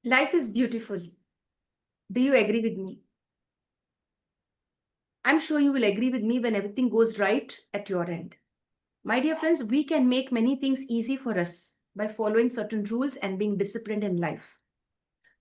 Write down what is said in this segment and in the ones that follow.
Life is beautiful. Do you agree with me? I'm sure you will agree with me when everything goes right at your end. My dear friends, we can make many things easy for us by following certain rules and being disciplined in life.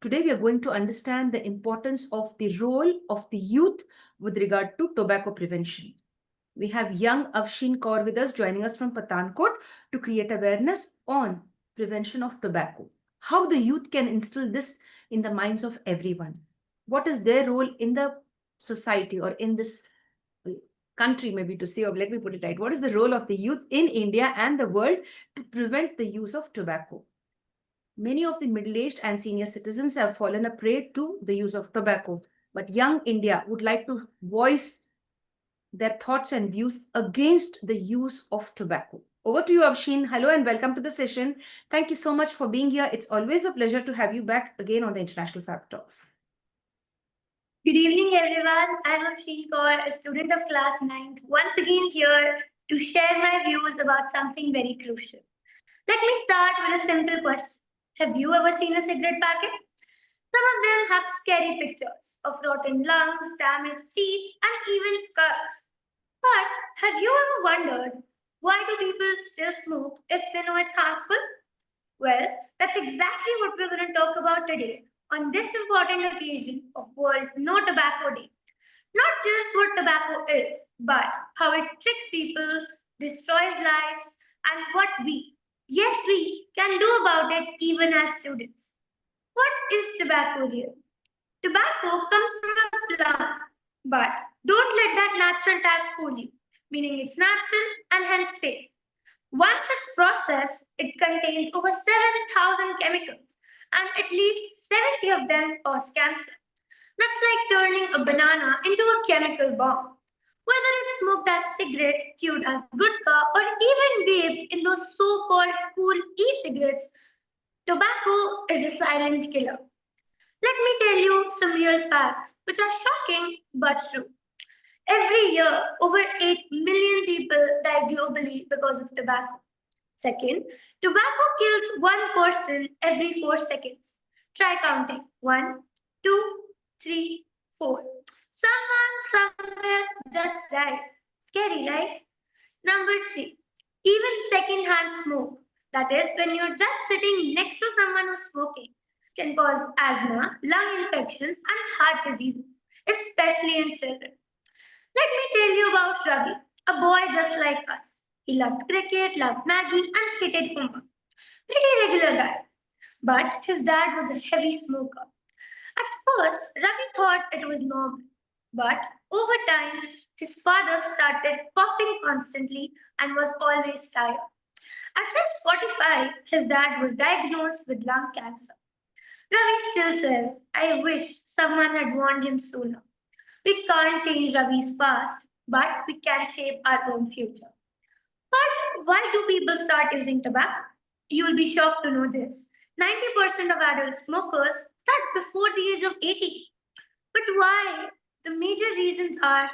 Today, we are going to understand the importance of the role of the youth with regard to tobacco prevention. We have young Avshin Kaur with us, joining us from Pathankot to create awareness on prevention of tobacco. How the youth can instill this in the minds of everyone. What is their role in the society or in this country, maybe to say, or let me put it right, what is the role of the youth in India and the world to prevent the use of tobacco? Many of the middle-aged and senior citizens have fallen a prey to the use of tobacco, but young India would like to voice their thoughts and views against the use of tobacco. Over to you, Avshin. Hello and welcome to the session. Thank you so much for being here. It's always a pleasure to have you back again on the International Fab Talks. Good evening, everyone. I'm Afshin Kaur, a student of class 9th, once again here to share my views about something very crucial. Let me start with a simple question. Have you ever seen a cigarette packet? Some of them have scary pictures of rotten lungs, damaged teeth, and even skulls. But have you ever wondered why do people still smoke if they know it's harmful? Well, that's exactly what we're going to talk about today on this important occasion of World No Tobacco Day. Not just what tobacco is, but how it tricks people, destroys lives, and what we, yes, we can do about it even as students. What is tobacco really? Tobacco comes from a plant, but don't let that natural tag fool you, meaning it's natural and hence safe. Once it's processed, it contains over 7,000 chemicals, and at least 70 of them cause cancer. That's like turning a banana into a chemical bomb. Whether it's smoked as cigarette, chewed as gutka, or even vaped in those so-called cool e-cigarettes, tobacco is a silent killer. Let me tell you some real facts, which are shocking but true. Every year, over 8 million people die globally because of tobacco. Second, tobacco kills one person every 4 seconds. Try counting. One, two, three, four. Someone somewhere just died. Scary, right? Number three, even second-hand smoke, that is, when you're just sitting next to someone who's smoking, can cause asthma, lung infections, and heart diseases, especially in children. Let me tell you about Ravi, a boy just like us. He loved cricket, loved Maggie, and hated Kumba. Pretty regular guy. But his dad was a heavy smoker. At first, Ravi thought it was normal. But over time, his father started coughing constantly and was always tired. At just 45, his dad was diagnosed with lung cancer. Ravi still says, I wish someone had warned him sooner. We can't change Ravi's past, but we can shape our own future. But why do people start using tobacco? You will be shocked to know this. 90% of adult smokers start before the age of 80. But why? The major reasons are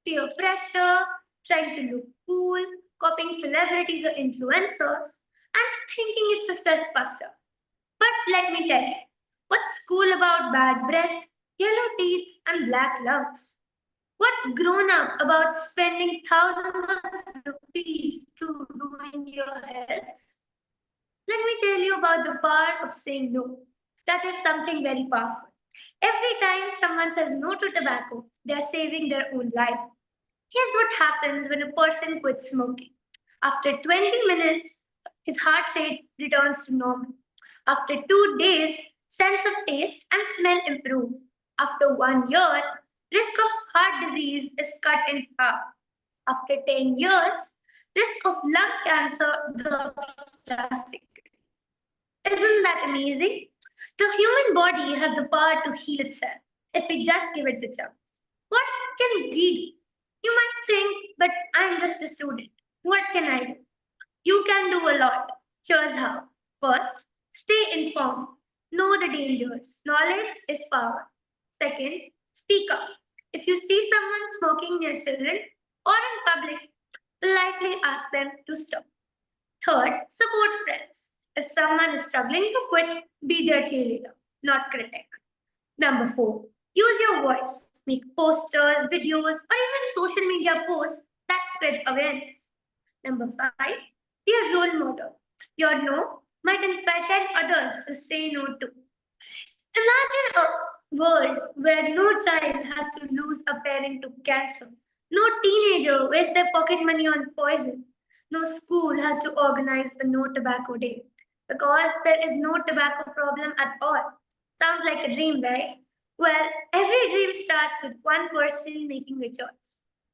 peer pressure, trying to look cool, copying celebrities or influencers, and thinking it's a stress buster. But let me tell you, what's cool about bad breath, yellow teeth, and black lungs? What's grown up about spending thousands of rupees to ruin your health? Let me tell you about the power of saying no. That is something very powerful. Every time someone says no to tobacco, they are saving their own life. Here's what happens when a person quits smoking. After 20 minutes, his heart rate returns to normal. After 2 days, sense of taste and smell improve. After 1 year, risk of heart disease is cut in half. After 10 years, risk of lung cancer drops drastically. Isn't that amazing? The human body has the power to heal itself if we just give it the chance. What can we do? You might think, but I'm just a student. What can I do? You can do a lot. Here's how. First, stay informed. Know the dangers. Knowledge is power. Second, speak up. If you see someone smoking near children or in public, politely ask them to stop. Third, support friends. If someone is struggling to quit, be their cheerleader. not critic. Number 4, use your voice. Make posters, videos, or even social media posts that spread awareness. Number 5, be a role model. Your no might inspire 10 others to say no to. Imagine a world where no child has to lose a parent to cancer, no teenager wastes their pocket money on poison, no school has to organize a no tobacco day because there is no tobacco problem at all. Sounds like a dream, right? Well, every dream starts with one person making a choice.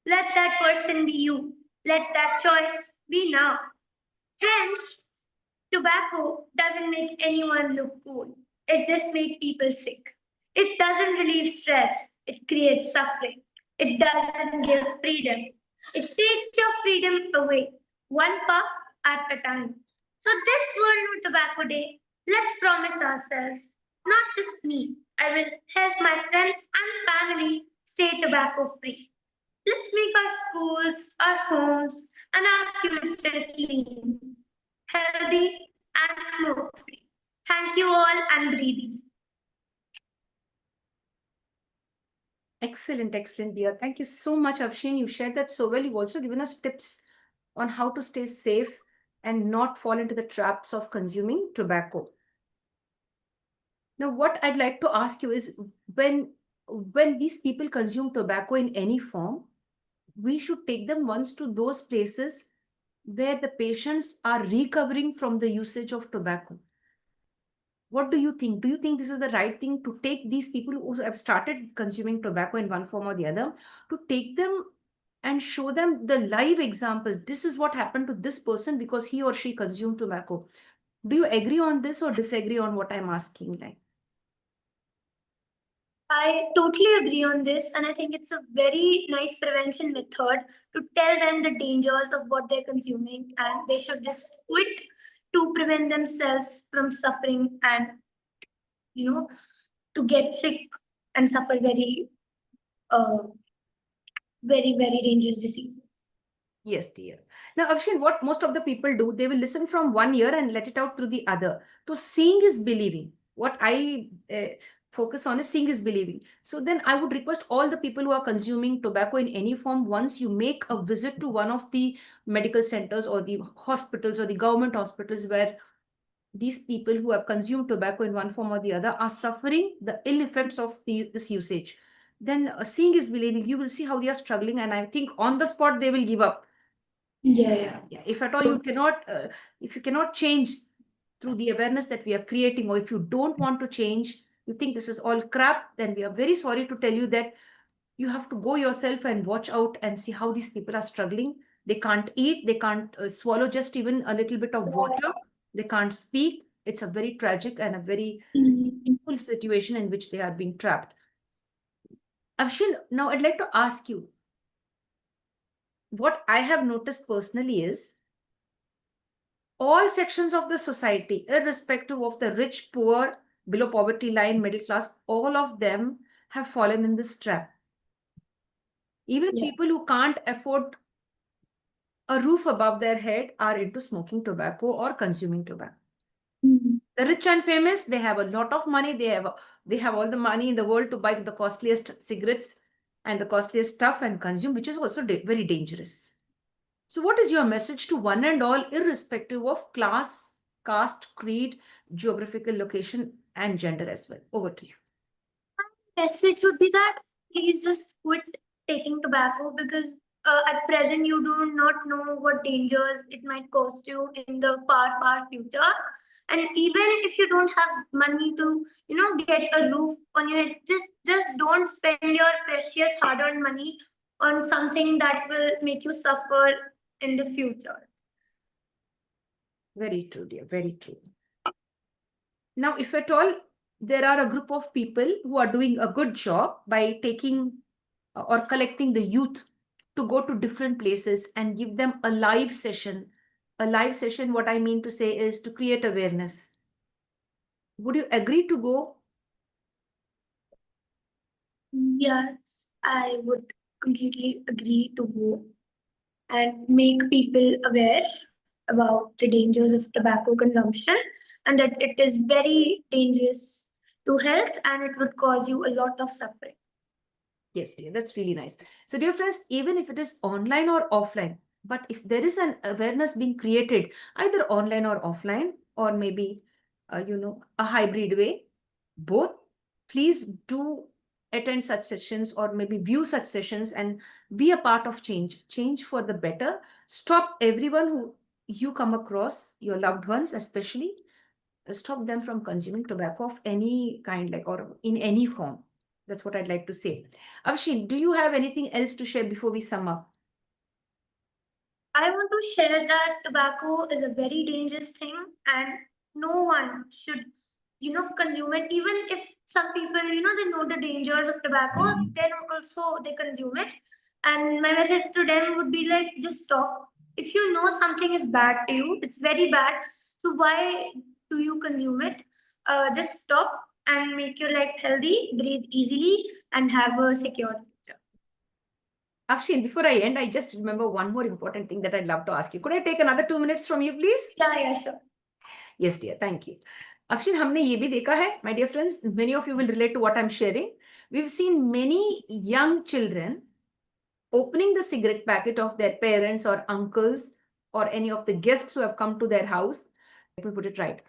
Let that person be you. Let that choice be now. Hence, tobacco doesn't make anyone look cool. It just makes people sick. It doesn't relieve stress. It creates suffering. It doesn't give freedom. It takes your freedom away, one puff at a time. So this World No Tobacco Day, let's promise ourselves, not just me, I will help my friends and family stay tobacco free. Let's make our schools, our homes, and our future clean, healthy, and smoke free. Thank you all and breathe easy. Excellent, excellent, dear. Thank you so much, Afshin. You shared that so well. You've also given us tips on how to stay safe and not fall into the traps of consuming tobacco. Now, what I'd like to ask you is when these people consume tobacco in any form, we should take them once to those places where the patients are recovering from the usage of tobacco. What do you think? Do you think this is the right thing to take these people who have started consuming tobacco in one form or the other, to take them and show them the live examples? This is what happened to this person because he or she consumed tobacco. Do you agree on this or disagree on what I'm asking? Like, I totally agree on this, and I think it's a very nice prevention method to tell them the dangers of what they're consuming, and they should just quit to prevent themselves from suffering and, to get sick and suffer uh, very dangerous diseases. yes, dear. Now, Avshin, what most of the people do, they will listen from one ear and let it out through the other. So seeing is believing. What I focus on is seeing is believing. So then I would request all the people who are consuming tobacco in any form, once you make a visit to one of the medical centers or the hospitals or the government hospitals where these people who have consumed tobacco in one form or the other are suffering the ill effects of this usage, then seeing is believing. You will see how they are struggling, and I think on the spot they will give up. Yeah. If at all you cannot, if you cannot change through the awareness that we are creating, or if you don't want to change, you think this is all crap, then we are very sorry to tell you that you have to go yourself and watch out and see how these people are struggling. They can't eat, they can't swallow just even a little bit of water, they can't speak. It's a very tragic and a very painful situation in which they are being trapped. Avshin, now I'd like to ask you, what I have noticed personally is all sections of the society, irrespective of the rich, poor, below poverty line, middle class, all of them have fallen in this trap. Even people who can't afford a roof above their head are into smoking tobacco or consuming tobacco. The rich and famous, they have a lot of money. They have all the money in the world to buy the costliest cigarettes and the costliest stuff and consume, which is also very dangerous. So what is your message to one and all, irrespective of class, caste, creed, geographical location, and gender as well? Over to you. Message would be that please just quit taking tobacco because at present you do not know what dangers it might cost you in the far future. And even if you don't have money to, get a roof on your head, just don't spend your precious hard-earned money on something that will make you suffer in the future. Very true, dear. Very true. Now, if at all there are a group of people who are doing a good job by taking or collecting the youth to go to different places and give them a live session. A live session, what I mean to say is to create awareness. Would you agree to go? Yes, I would completely agree to go and make people aware about the dangers of tobacco consumption and that it is very dangerous to health, and it would cause you a lot of suffering. Yes, dear, that's really nice. So, dear friends, even if it is online or offline, but if there is an awareness being created, either online or offline, or maybe, a hybrid way, both, please do attend such sessions or maybe view such sessions and be a part of change for the better. Stop everyone who you come across, your loved ones especially, stop them from consuming tobacco of any kind, like, or in any form. That's what I'd like to say. Avshin, do you have anything else to share before we sum up? I want to share that tobacco is a very dangerous thing, and no one should, consume it. Even if some people, they know the dangers of tobacco, then also they consume it. And my message to them would be like, just stop. If you know something is bad to you, it's very bad. So why do you consume it? Just stop and make your life healthy, breathe easily, and have a secure future. Afshin, before I end, I just remember one more important thing that I'd love to ask you. Could I take another 2 minutes from you, please? Yeah, sure. Yes, dear. Thank you. Afshin, हमने ये भी देखा है, my dear friends, many of you will relate to what I'm sharing. We've seen many young children opening the cigarette packet of their parents or uncles or any of the guests who have come to their house. Let me put it right.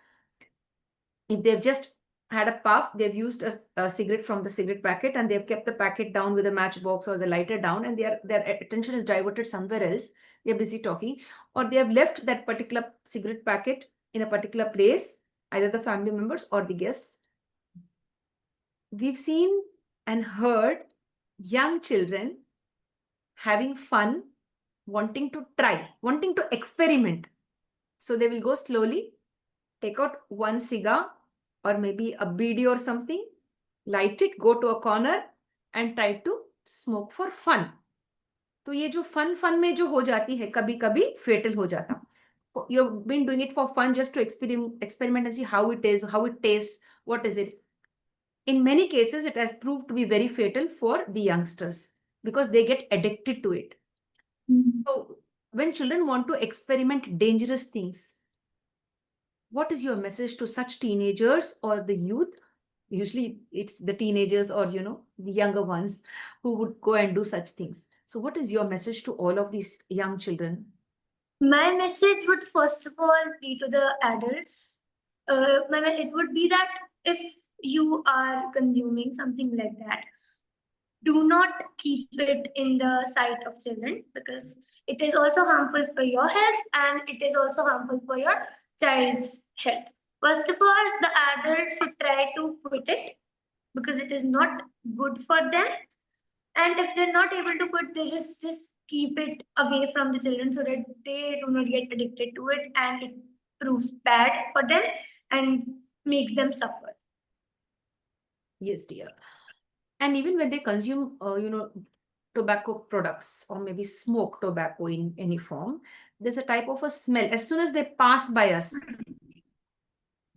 If they've just had a puff, they've used a cigarette from the cigarette packet and they've kept the packet down with a matchbox or the lighter down, and their attention is diverted somewhere else. They're busy talking, or they have left that particular cigarette packet in a particular place, either the family members or the guests. We've seen and heard young children having fun, wanting to try, wanting to experiment. So they will go slowly, take out one cigar or maybe a beedi or something, light it, go to a corner and try to smoke for fun. तो ये जो fun में जो हो जाती है, कभी कभी fatal हो जाता. You've been doing it for fun, just to experiment and see how it is, how it tastes, what is it. In many cases, it has proved to be very fatal for the youngsters because they get addicted to it. So when children want to experiment dangerous things, what is your message to such teenagers or the youth? Usually it's the teenagers or, the younger ones who would go and do such things. So what is your message to all of these young children? My message would first of all be to the adults. It would be that if you are consuming something like that, do not keep it in the sight of children, because it is also harmful for your health and it is also harmful for your child's health. First of all, the adults should try to quit it because it is not good for them. And if they're not able to quit, they just keep it away from the children so that they do not get addicted to it and it proves bad for them and makes them suffer. Yes, dear. And even when they consume, tobacco products or maybe smoke tobacco in any form, there's a type of a smell. As soon as they pass by us,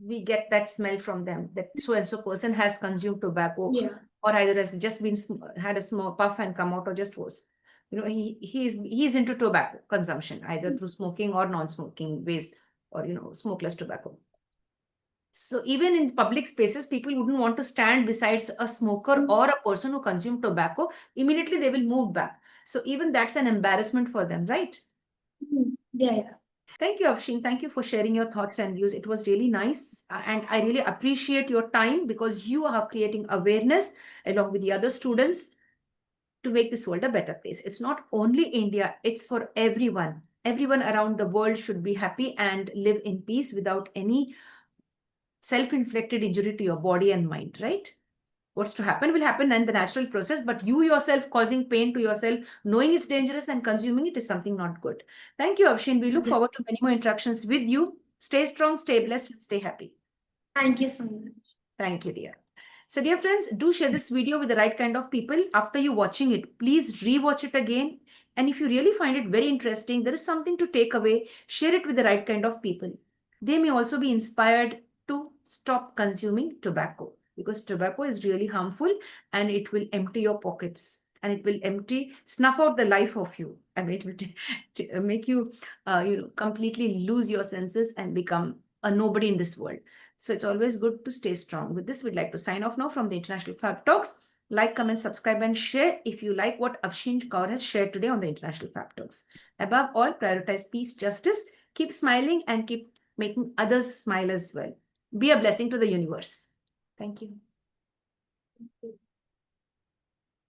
we get that smell from them that so and so person has consumed tobacco, or either has just been had a small puff and come out, or just was, he's into tobacco consumption either through smoking or non-smoking ways, or smokeless tobacco. So even in public spaces, people wouldn't want to stand besides a smoker or a person who consumed tobacco. Immediately they will move back. So even that's an embarrassment for them, right? Yeah. Thank you, Afshin. Thank you for sharing your thoughts and views. It was really nice. And I really appreciate your time because you are creating awareness along with the other students to make this world a better place. It's not only India, it's for everyone. Everyone around the world should be happy and live in peace without any self-inflicted injury to your body and mind, right? What's to happen will happen in the natural process, but you yourself causing pain to yourself, knowing it's dangerous and consuming it is something not good. Thank you, Avshin. We look forward to many more interactions with you. Stay strong, stay blessed, and stay happy. Thank you so much. Thank you, dear. So, dear friends, do share this video with the right kind of people. After you watching it, please re-watch it again. And if you really find it very interesting, there is something to take away, share it with the right kind of people. They may also be inspired to stop consuming tobacco, because tobacco is really harmful and it will empty your pockets and it will snuff out the life of you, and it will make you, completely lose your senses and become a nobody in this world. So it's always good to stay strong. With this, we'd like to sign off now from the International Fab Talks. Like, comment, subscribe, and share if you like what Afshin Kaur has shared today on the International Fab Talks. Above all, prioritize peace, justice, keep smiling, and keep making others smile as well. Be a blessing to the universe. Thank you.